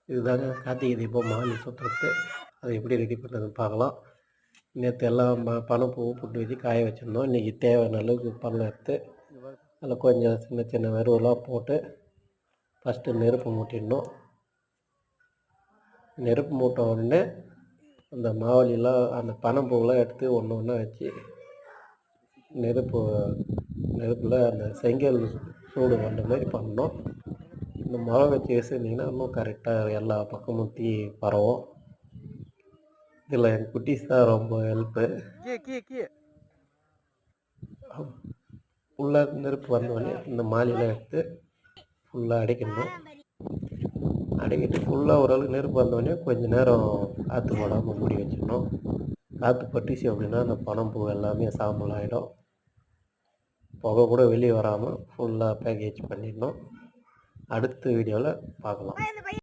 இதுதாங்க கார்த்திகை தீபம் மாலை சுற்றுறது. அதை எப்படி ரெடி பண்ணுறதுன்னு பார்க்கலாம். நேற்று எல்லாம் பணப்பூ புட்டு வச்சு காய வச்சுருந்தோம். இன்றைக்கி தேவையான அளவுக்கு பணம் எடுத்து அதில் கொஞ்சம் சின்ன சின்ன வெறுவெல்லாம் போட்டு ஃபஸ்ட்டு நெருப்பு மூட்டிடணும். நெருப்பு மூட்ட உடனே அந்த மாவலிலாம் அந்த பனம்பூவெலாம் எடுத்து ஒன்று ஒன்றா வச்சு நெருப்பில் அந்த செங்கல் சூடு வந்த மாதிரி பண்ணணும். இந்த முளை வச்சு வச்சுருந்தீங்கன்னா இன்னும் கரெக்டாக எல்லா பக்கமும் தீ பரவும். இதில் என் குட்டீஸ் தான் ரொம்ப ஹெல்ப்பு. ஃபுல்லாக நெருப்பு வந்தோடனே இந்த மாலையெல்லாம் எடுத்து ஃபுல்லாக அடைக்கணும். அடைக்கிட்டு ஃபுல்லாக ஓரளவுக்கு நெருப்பு வந்தோடனே கொஞ்சம் நேரம் காற்று போடாமல் மூடி வச்சிடணும். காற்று பட்டுச்சு அப்படின்னா அந்த பனம்பூ எல்லாமே சாம்பல் ஆகிடும். புகை கூட வெளியே வராமல் ஃபுல்லாக பேக்கேஜ் பண்ணிடணும். அடுத்த வீடியோவில் பார்க்கலாம்.